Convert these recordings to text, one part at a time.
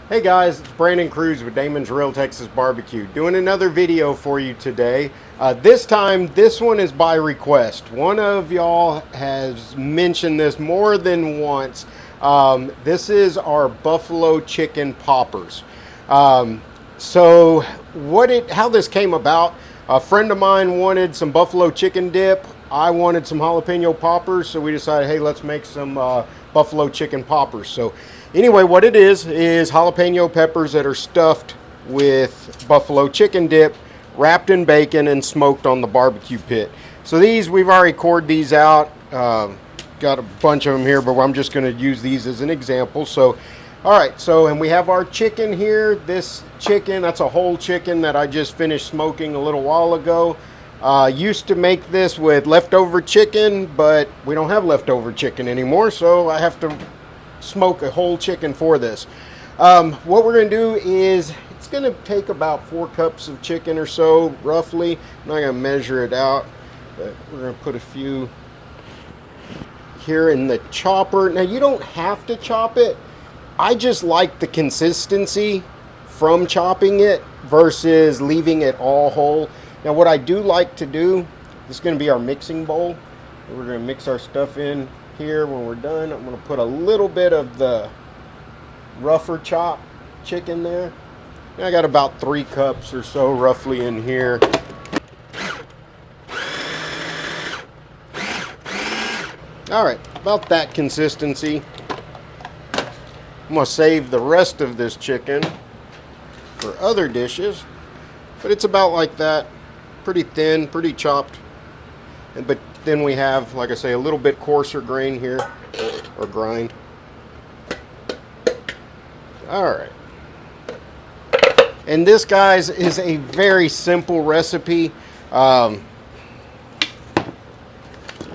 Hey guys, it's Brandon Cruz with Damon's Real Texas Barbecue, doing another video for you today. This time, this one is by request. One of y'all has mentioned this more than once. This is our buffalo chicken poppers. How this came about, a friend of mine wanted some buffalo chicken dip. I wanted some jalapeno poppers, so we decided, hey, let's make some buffalo chicken poppers. So anyway, what it is jalapeno peppers that are stuffed with buffalo chicken dip, wrapped in bacon and smoked on the barbecue pit. So these, we've already cored these out. Got a bunch of them here, but I'm just going to use these as an example. So, all right, and we have our chicken here. This chicken, that's a whole chicken that I just finished smoking a little while ago. Used to make this with leftover chicken, but we don't have leftover chicken anymore, so I have to smoke a whole chicken for this. What we're going to do is, it's going to take about 4 cups of chicken or so, roughly. I'm not going to measure it out, but we're going to put a few here in the chopper. Now, you don't have to chop it. I just like the consistency from chopping it versus leaving it all whole. Now, what I do like to do, this is going to be our mixing bowl. We're going to mix our stuff in here. When we're done, I'm going to put a little bit of the rougher chop chicken there. And I got about 3 cups or so roughly in here. All right, about that consistency. I'm going to save the rest of this chicken for other dishes, but it's about like that. Pretty thin, pretty chopped. But then we have, like I say, a little bit coarser grain here, or grind. All right. And this, guys, is a very simple recipe.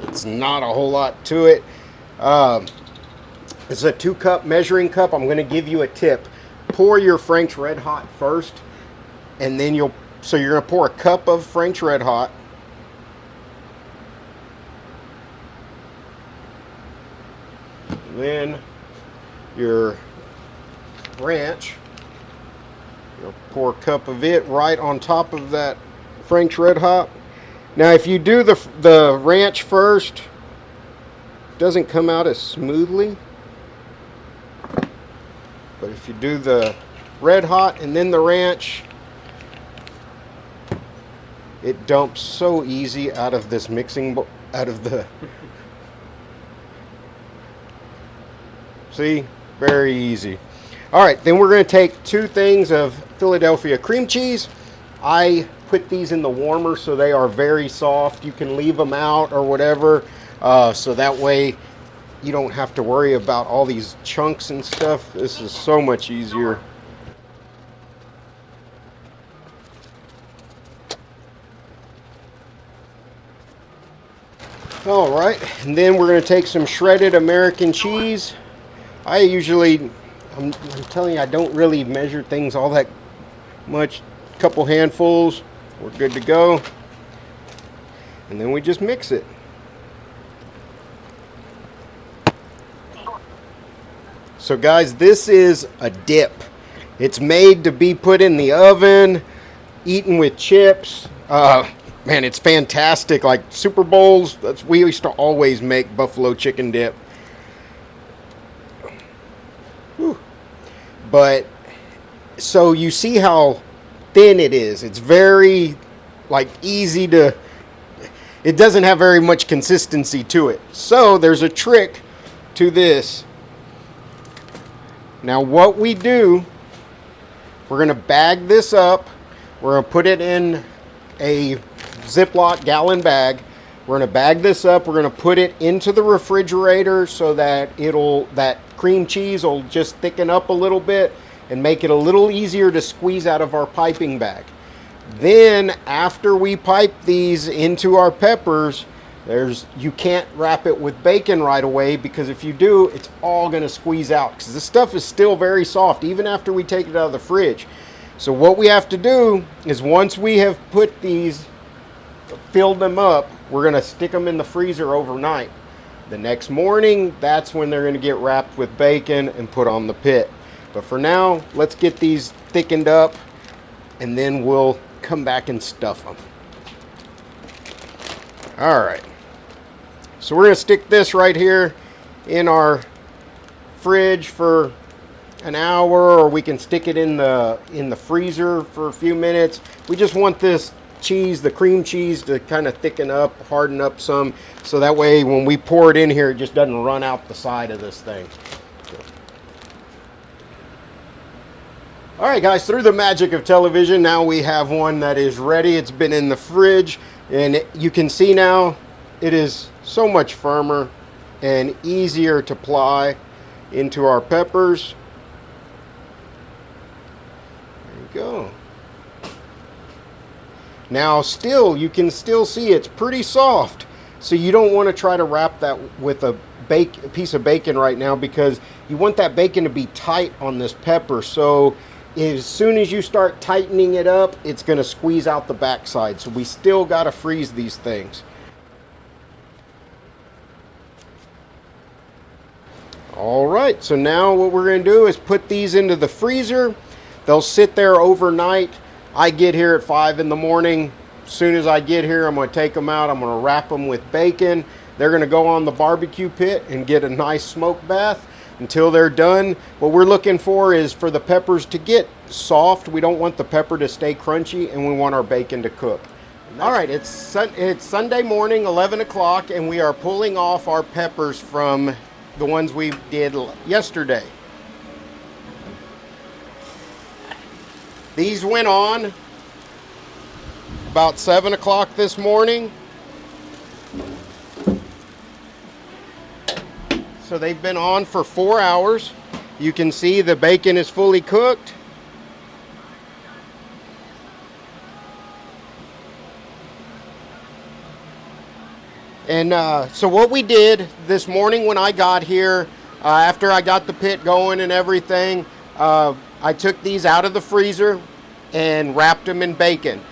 It's not a whole lot to it. It's a 2-cup measuring cup. I'm going to give you a tip. Pour your Frank's Red Hot first, and then you're going to pour a cup of Frank's Red Hot. Then your ranch, you'll pour a cup of it right on top of that Frank's Red Hot. Now, if you do the ranch first, it doesn't come out as smoothly. But if you do the Red Hot and then the ranch, it dumps so easy out of this mixing bowl, out of the... See? Very easy. All right, then we're going to take 2 things of Philadelphia cream cheese. I put these in the warmer so they are very soft. You can leave them out or whatever, so that way you don't have to worry about all these chunks and stuff. This is so much easier. All right, and then we're going to take some shredded American cheese. I'm telling you, I don't really measure things all that much. A couple handfuls, we're good to go. And then we just mix it. So guys, this is a dip. It's made to be put in the oven, eaten with chips. Man, it's fantastic. Like Super Bowls, we used to always make buffalo chicken dip. Whew. But so you see how thin it is. It's very easy to, it doesn't have very much consistency to it. So there's a trick to this. Now what we do, we're going to bag this up. We're going to put it in a Ziploc gallon bag. We're going to bag this up. We're going to put it into the refrigerator so that that cream cheese will just thicken up a little bit and make it a little easier to squeeze out of our piping bag. Then after we pipe these into our peppers, you can't wrap it with bacon right away, because if you do, it's all going to squeeze out, because this stuff is still very soft even after we take it out of the fridge. So what we have to do is, once we have put these, filled them up, we're going to stick them in the freezer overnight. The next morning, that's when they're going to get wrapped with bacon and put on the pit. But for now, let's get these thickened up, and then we'll come back and stuff them. All right. So we're going to stick this right here in our fridge for an hour, or we can stick it in the freezer for a few minutes. We just want this cheese, the cream cheese, to kind of thicken up, harden up some, so that way when we pour it in here, it just doesn't run out the side of this thing. All right, guys, through the magic of television, now we have one that is ready. It's been in the fridge, and you can see now it is so much firmer and easier to apply into our peppers. There you go. Now still, you can still see it's pretty soft, so you don't want to try to wrap that with a piece of bacon right now, because you want that bacon to be tight on this pepper. So as soon as you start tightening it up, it's going to squeeze out the backside. So we still got to freeze these things. All right, so now what we're going to do is put these into the freezer. They'll sit there overnight. I get here at 5 in the morning. As soon as I get here, I'm going to take them out. I'm going to wrap them with bacon. They're going to go on the barbecue pit and get a nice smoke bath until they're done. What we're looking for is for the peppers to get soft. We don't want the pepper to stay crunchy, and we want our bacon to cook. All right, it's Sunday morning, 11 o'clock, and we are pulling off our peppers from the ones we did yesterday. These went on about 7 o'clock this morning. So they've been on for 4 hours. You can see the bacon is fully cooked. And so what we did this morning when I got here, after I got the pit going and everything, I took these out of the freezer and wrapped them in bacon.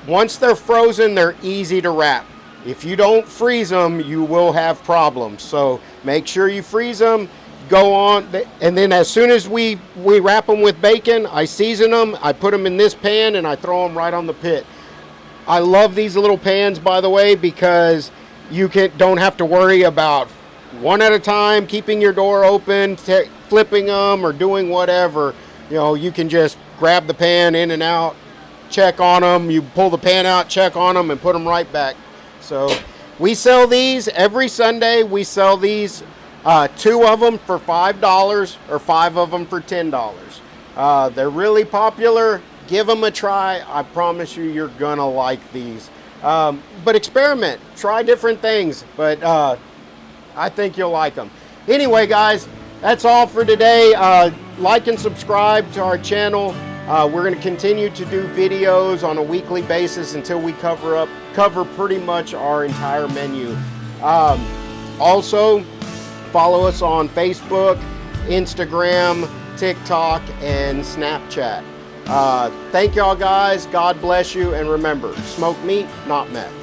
Once they're frozen, they're easy to wrap. If you don't freeze them, you will have problems. So make sure you freeze them, go on, and then as soon as we wrap them with bacon, I season them, I put them in this pan, and I throw them right on the pit. I love these little pans, by the way, because you don't have to worry about one at a time, keeping your door open, flipping them, or doing whatever. You know, you can just grab the pan in and out, check on them, you pull the pan out, check on them, and put them right back. So we sell these every Sunday. We sell these 2 of them for $5 or 5 of them for $10. They're really popular. Give them a try. I promise you, you're gonna like these. But experiment, try different things, but I think you'll like them. Anyway, guys, that's all for today. Like and subscribe to our channel. We're going to continue to do videos on a weekly basis until we cover pretty much our entire menu. Also, follow us on Facebook, Instagram, TikTok, and Snapchat. Thank y'all, guys. God bless you. And remember, smoke meat, not meth.